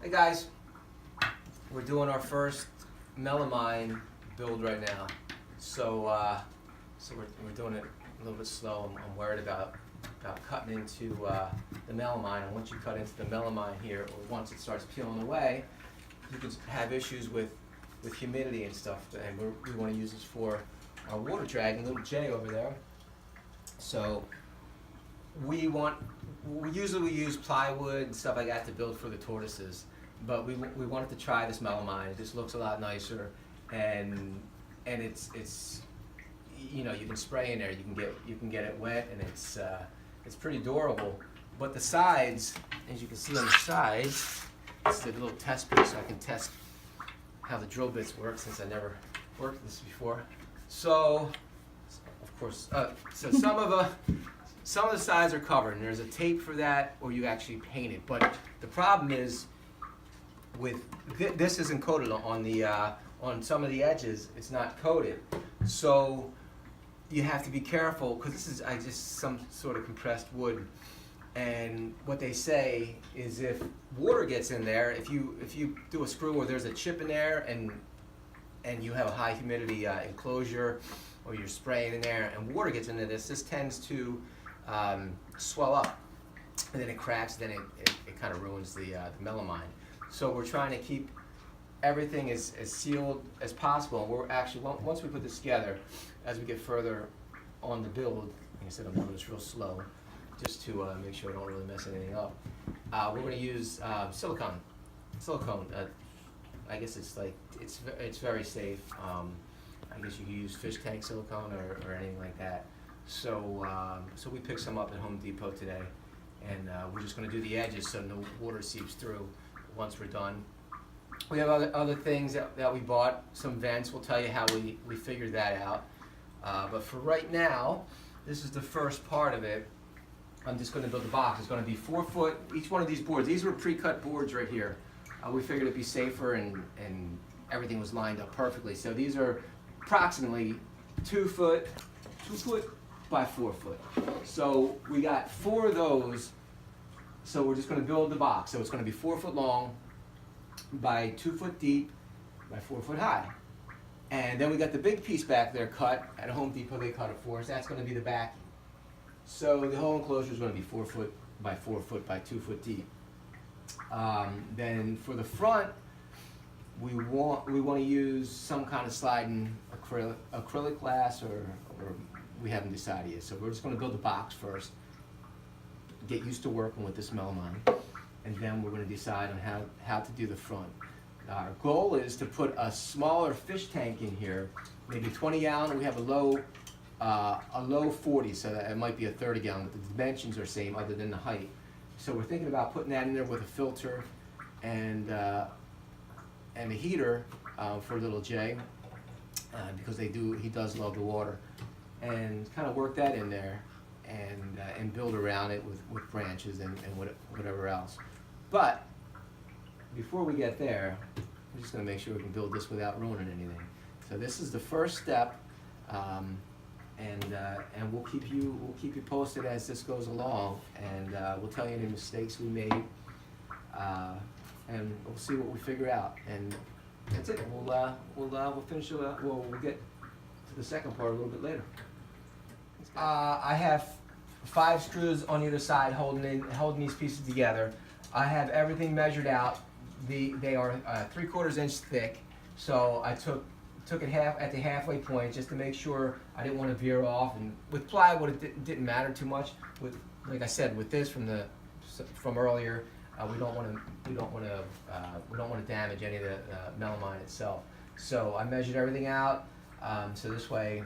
Hey guys, we're doing our first Melamine build right now. So we're doing it a little bit slow. I'm worried about cutting into the Melamine, and once you cut into the Melamine here, or once it starts peeling away, you can have issues with humidity and stuff. And we want to use this for our water dragon, little J over there. So we usually use plywood and stuff like that to build for the tortoises, but we wanted to try this Melamine. It just looks a lot nicer, and it's you know, you can spray in there, you can get it wet, and it's pretty durable. But the sides, as you can see on the sides, it's the little test piece, so I can test how the drill bits work since I never worked this before. So of course, so some of the sides are covered, and there's a tape for that, or you actually paint it. But the problem is, with this isn't coated on some of the edges. It's not coated, so you have to be careful, because this is just some sort of compressed wood. And what they say is, if water gets in there, if you do a screw where there's a chip in there, and you have a high humidity enclosure, or you're spraying in there and water gets into this tends to swell up, and then it cracks, then it kind of ruins the Melamine. So we're trying to keep everything as sealed as possible. And we're actually, once we put this together, as we get further on the build, like I said, I'm doing this real slow, just to make sure I don't really mess anything up. We're going to use silicone. I guess it's very safe. I guess you can use fish tank silicone or anything like that. So we picked some up at Home Depot today, and we're just going to do the edges so no water seeps through once we're done. We have other things that we bought, some vents. We'll tell you how we figured that out. But for right now, this is the first part of it. I'm just going to build the box. It's going to be 4 foot, each one of these boards. These were pre-cut boards right here. We figured it'd be safer, and everything was lined up perfectly. So these are approximately 2 foot by 4 foot. So we got 4 of those. So we're just going to build the box. So it's going to be 4 foot long by 2 foot deep by 4 foot high. And then we got the big piece back there cut at Home Depot. They cut it for us. That's going to be the backing. So the whole enclosure is going to be 4 foot by 4 foot by 2 foot deep. Then for the front, we want to use some kind of sliding acrylic glass, or we haven't decided yet. So we're just going to build the box first, get used to working with this Melamine, and then we're going to decide on how to do the front. Our goal is to put a smaller fish tank in here, maybe 20 gallon. We have a low 40, so that it might be a 30 gallon, but the dimensions are same other than the height. So we're thinking about putting that in there with a filter and a heater for little Jay, because he does love the water, and kind of work that in there and build around it with branches and whatever else. But before we get there, we're just going to make sure we can build this without ruining anything. So this is the first step, and we'll keep you posted as this goes along, and we'll tell you any mistakes we made, and we'll see what we figure out. And that's it. We'll finish it up. We'll get to the second part a little bit later. I have 5 screws on either side holding these pieces together. I have everything measured out. They are 3/4 inch thick. So I took it at the halfway point, just to make sure I didn't want to veer off. And with plywood, it didn't matter too much. Like I said, with this from earlier, we don't want to damage any of the Melamine itself. So I measured everything out, so this way,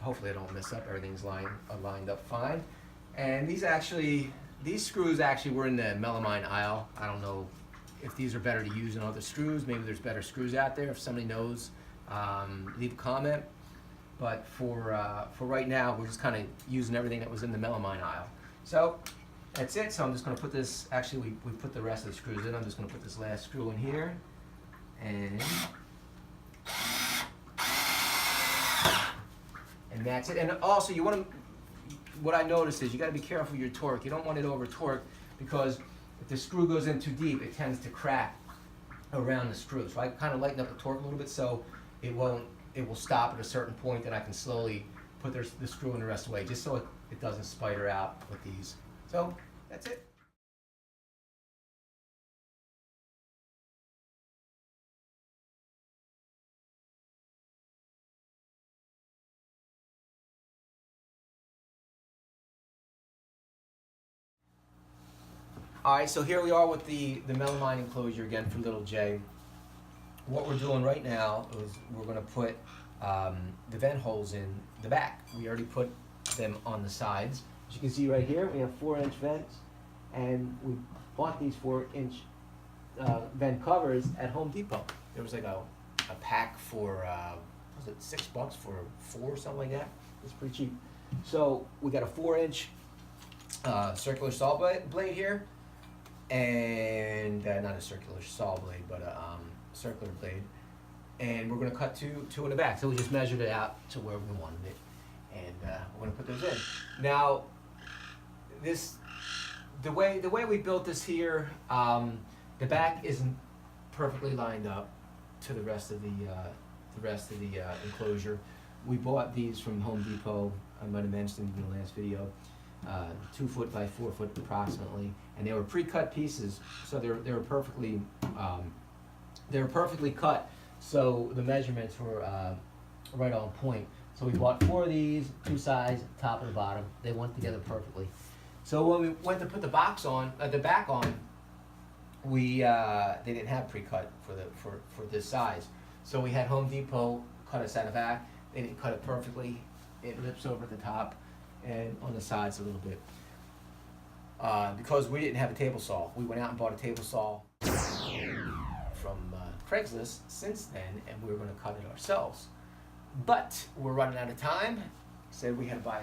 hopefully I don't mess up. Everything's lined up fine. And these screws actually were in the Melamine aisle. I don't know if these are better to use than other screws. Maybe there's better screws out there. If somebody knows, leave a comment. But for right now, we're just kind of using everything that was in the Melamine aisle. So that's it. So I'm just going to put this, actually we put the rest of the screws in. I'm just going to put this last screw in here, and that's it. And also, what I noticed is you got to be careful with your torque. You don't want it over torque, because if the screw goes in too deep, it tends to crack around the screw. So I kind of lighten up the torque a little bit so it will stop at a certain point, and I can slowly put the screw in the rest of the way, just so it doesn't spider out with these. So that's it. All right, so here we are with the Melamine enclosure again for little J. What we're doing right now is we're going to put the vent holes in the back. We already put them on the sides. As you can see right here, we have 4-inch vents, and we bought these 4-inch vent covers at Home Depot. There was like a pack for, was it $6 for 4 or something like that? It's pretty cheap. So we got a 4-inch circular saw blade here, and not a circular saw blade, but a circular blade, and we're going to cut two in the back. So we just measured it out to where we wanted it, and we're going to put those in. Now, the way we built this here, the back isn't perfectly lined up to the rest of the enclosure. We bought these from Home Depot. I might have mentioned in the last video. 2 foot by 4 foot approximately, and they were pre-cut pieces, so they were perfectly cut. So the measurements were right on point. So we bought 4 of these, 2 sides, top and the bottom. They went together perfectly. So when we went to put the back on, they didn't have pre-cut for this size. So we had Home Depot cut us out of back. They didn't cut it perfectly. It lips over the top and on the sides a little bit. Because we didn't have a table saw. We went out and bought a table saw from Craigslist since then, and we were going to cut it ourselves. But we're running out of time. Said we had to buy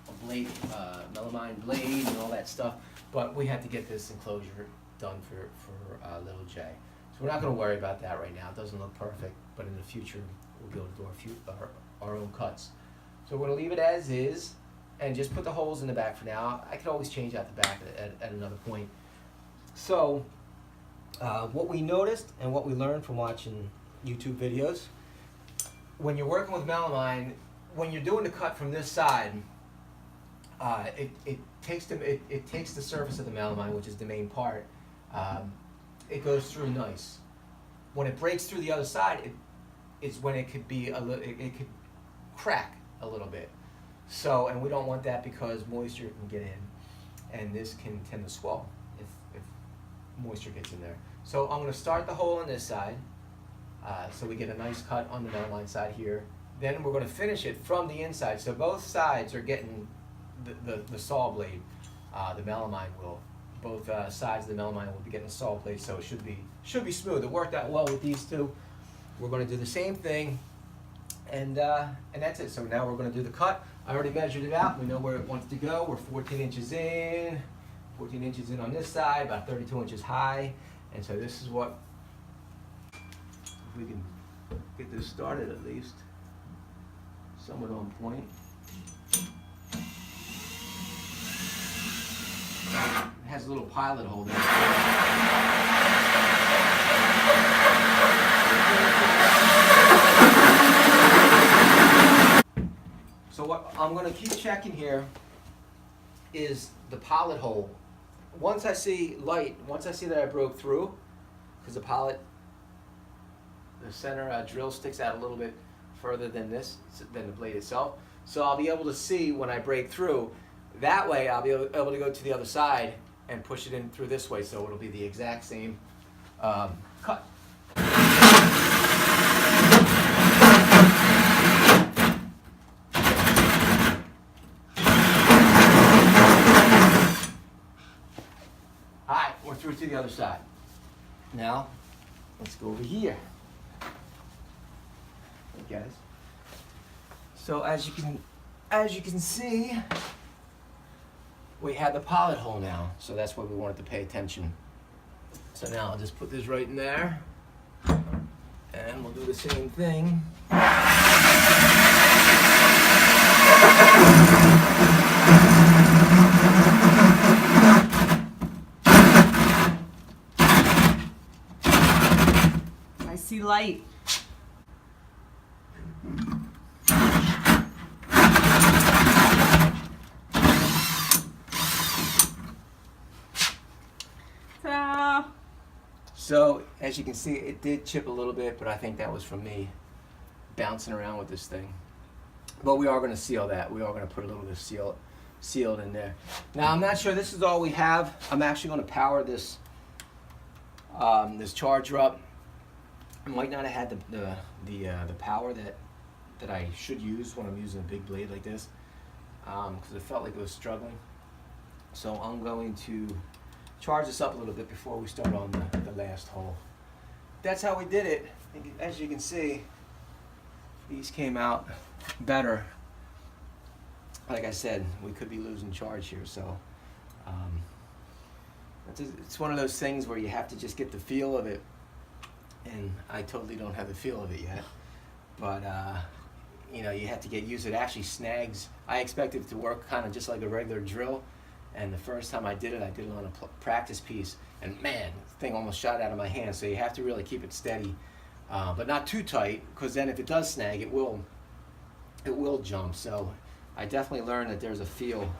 a blade, melamine blade and all that stuff, but we had to get this enclosure done for little J. So we're not going to worry about that right now. It doesn't look perfect, but in the future we'll be able to do our own cuts. So we're going to leave it as is and just put the holes in the back for now. I could always change out the back at another point. So what we noticed and what we learned from watching YouTube videos, when you're working with melamine, when you're doing the cut from this side, it takes the surface of the melamine, which is the main part. It goes through nice. When it breaks through the other side, it's when it could be it could crack a little bit. So, and we don't want that because moisture can get in, and this can tend to swell if moisture gets in there. So I'm going to start the hole on this side, so we get a nice cut on the melamine side here. Then we're going to finish it from the inside, so both sides are getting the saw blade. The melamine will, both sides of the melamine will be getting a saw blade, so it should be smooth. It worked out well with these two. We're going to do the same thing, and that's it. So now we're going to do the cut. I already measured it out. We know where it wants to go. We're 14 inches in on this side, about 32 inches high, and so this is what, if we can get this started at least, somewhat on point. It has a little pilot hole there. So what I'm going to keep checking here is the pilot hole. Once I see light, once I see that I broke through, because the pilot, the center drill sticks out a little bit further than the blade itself. So I'll be able to see when I break through. That way I'll be able to go to the other side and push it in through this way, so it'll be the exact same cut. Alright, we're through to the other side. Now, let's go over here. Okay, guys. So as you can see, we have the pilot hole now, so that's why we wanted to pay attention. So now I'll just put this right in there, and we'll do the same thing. see light. Ta-da! So, as you can see, it did chip a little bit, but I think that was from me bouncing around with this thing. But we are going to seal that. We are going to put a little bit of sealed in there. Now, I'm not sure this is all we have. I'm actually going to power this this charger up. I might not have had the power that I should use when I'm using a big blade like this, because it felt like it was struggling. So I'm going to charge this up a little bit before we start on the last hole. That's how we did it. As you can see, these came out better. Like I said, we could be losing charge here, so it's one of those things where you have to just get the feel of it, and I totally don't have the feel of it yet, but you know, you have to get used to it. It actually snags. I expected it to work kind of just like a regular drill, and the first time I did it on a practice piece, and man, the thing almost shot out of my hand. So you have to really keep it steady, but not too tight, because then if it does snag, it will jump. So I definitely learned that there's a feel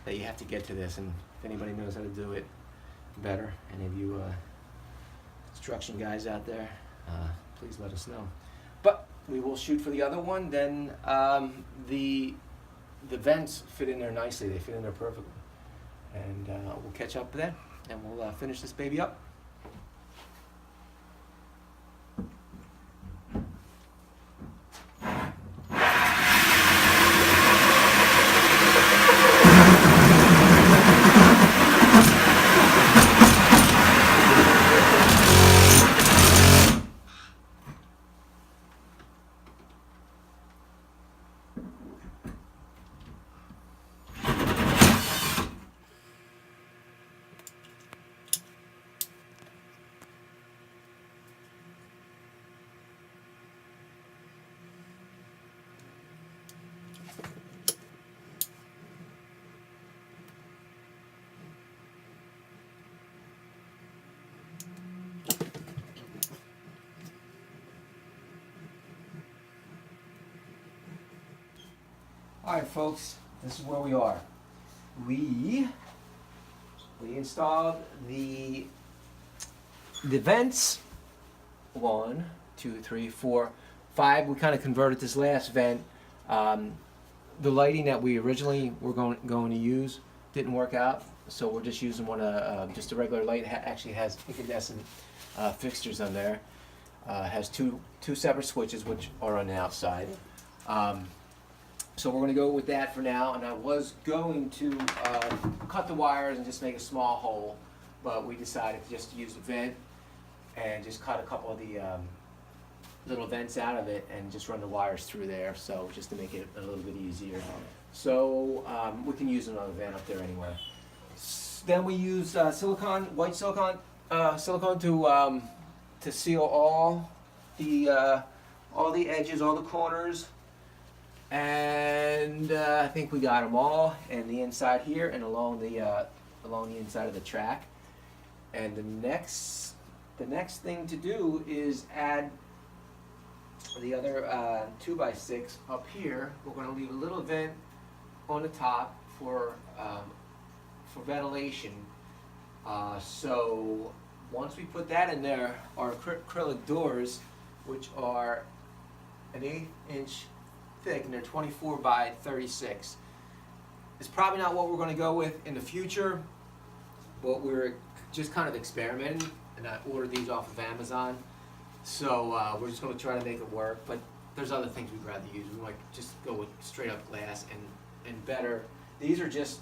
that you have to get to this, and if anybody knows how to do it better, any of you construction guys out there, please let us know. But we will shoot for the other one. Then the vents fit in there nicely. They fit in there perfectly, and we'll catch up then, and we'll finish this baby up. Alright folks, this is where we are. We installed the vents. 1, 2, 3, 4, 5. We kind of converted this last vent. The lighting that we originally were going to use didn't work out, so we're just using one just a regular light. Actually has incandescent fixtures on there. Has two separate switches which are on the outside. So we're going to go with that for now, and I was going to cut the wires and just make a small hole, but we decided to just use the vent and just cut a couple of the little vents out of it and just run the wires through there, so just to make it a little bit easier. So we can use another vent up there anyway. Then we use white silicone to seal all the edges, all the corners. And I think we got them all, and the inside here and along the inside of the track. And the next thing to do is add the other 2x6 up here. We're going to leave a little vent on the top for ventilation. So once we put that in there, our acrylic doors, which are an 1/8 inch thick, and they're 24 by 36. It's probably not what we're going to go with in the future, but we're just kind of experimenting, and I ordered these off of Amazon, so we're just going to try to make it work. But there's other things we'd rather use. We might just go with straight up glass and better. These are just,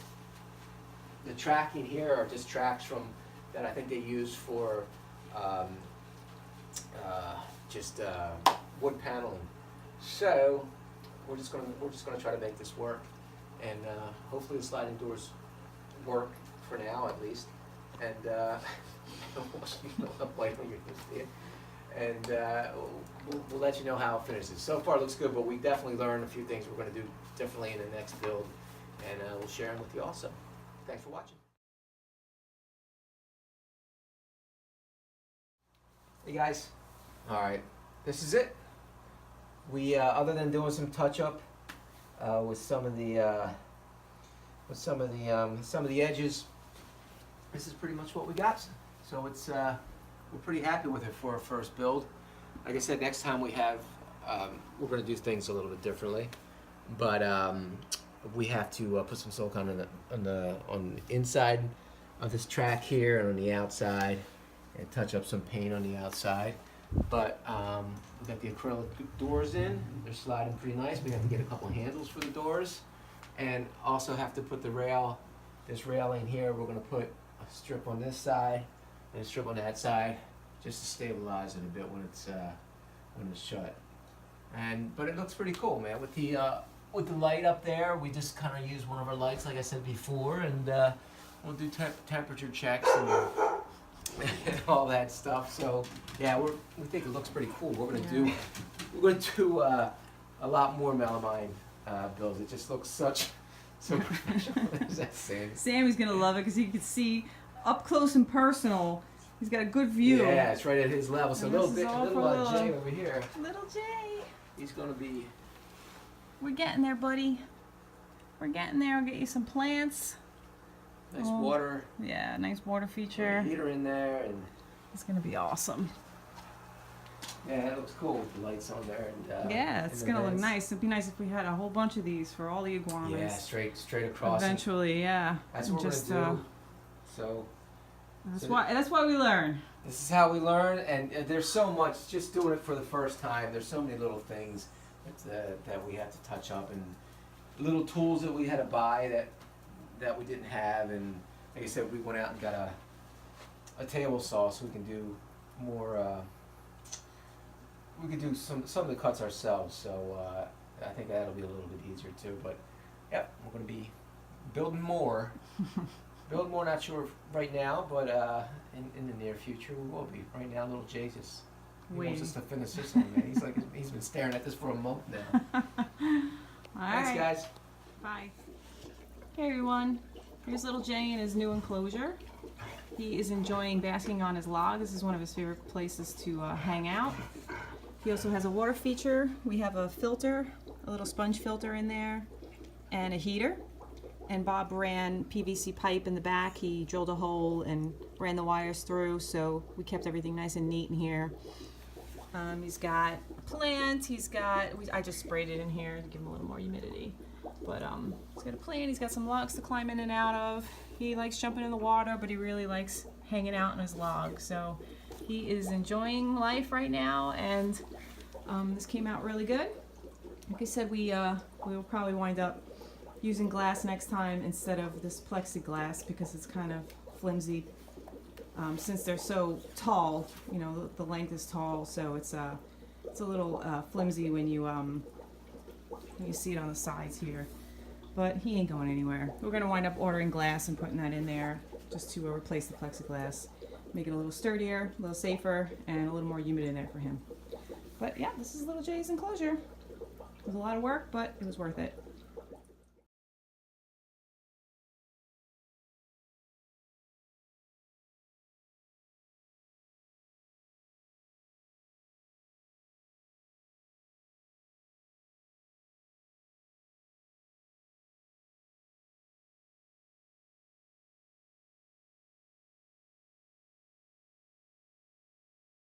the tracking here are just tracks from that I think they use for wood paneling. So we're just gonna try to make this work, and hopefully the sliding doors work for now at least. And we'll let you know how it finishes. So far it looks good, but we definitely learned a few things we're going to do differently in the next build, and we'll share them with you also. Thanks for watching. Hey guys, All right, this is it. We other than doing some touch up with some of the edges, this is pretty much what we got. So it's we're pretty happy with it for our first build. Like I said, next time we have we're going to do things a little bit differently, but we have to put some silicone on the inside of this track here and on the outside, and touch up some paint on the outside. But we got the acrylic doors in. They're sliding pretty nice. We have to get a couple handles for the doors, and also have to put this railing here. We're going to put a strip on this side and a strip on that side, just to stabilize it a bit when it's shut. But it looks pretty cool, man. With the light up there, we just kind of use one of our lights, like I said before, and we'll do temperature checks and all that stuff. So yeah, we think it looks pretty cool. We're gonna do a lot more melamine builds. It just looks so professional. Is that Sam? Sammy's gonna love it because you can see up close and personal. He's got a good view. Yeah, it's right at his level. So little Jay over here. Little Jay. He's gonna be. We're getting there, buddy. We're getting there. I'll get you some plants. Nice water. Yeah, nice water feature. Heater in there, and it's gonna be awesome. Yeah, it looks cool with the lights on there. And, yeah, it's gonna look nice. It'd be nice if we had a whole bunch of these for all the iguanas. Yeah, straight across. Eventually, yeah. That's what we're gonna do. So. That's why we learn. This is how we learn, and there's so much. Just doing it for the first time, there's so many little things that we have to touch up, and little tools that we had to buy that we didn't have. And like I said, we went out and got a table saw so we can do more. We could do some of the cuts ourselves. So I think that'll be a little bit easier too. But yep, we're going to be building more. Build more, not sure right now, but in the near future we will be. Right now, little Jay just wants us to finish this one, man. He's been staring at this for a month now. Thanks, guys. Bye. Okay, everyone. Here's little Jay in his new enclosure. He is enjoying basking on his log. This is one of his favorite places to hang out. He also has a water feature. We have a filter, a little sponge filter in there, and a heater. And Bob ran PVC pipe in the back. He drilled a hole and ran the wires through, so we kept everything nice and neat in here. He's got a plant. I just sprayed it in here to give him a little more humidity. But he's got a plant. He's got some logs to climb in and out of. He likes jumping in the water, but he really likes hanging out in his log. So he is enjoying life right now, and this came out really good. Like I said, we will probably wind up using glass next time instead of this plexiglass because it's kind of flimsy. Since they're so tall, you know, the length is tall, so it's a little flimsy when you see it on the sides here. But he ain't going anywhere. We're gonna wind up ordering glass and putting that in there just to replace the plexiglass, make it a little sturdier, a little safer, and a little more humid in there for him. But yeah, this is little Jay's enclosure. It was a lot of work, but it was worth it.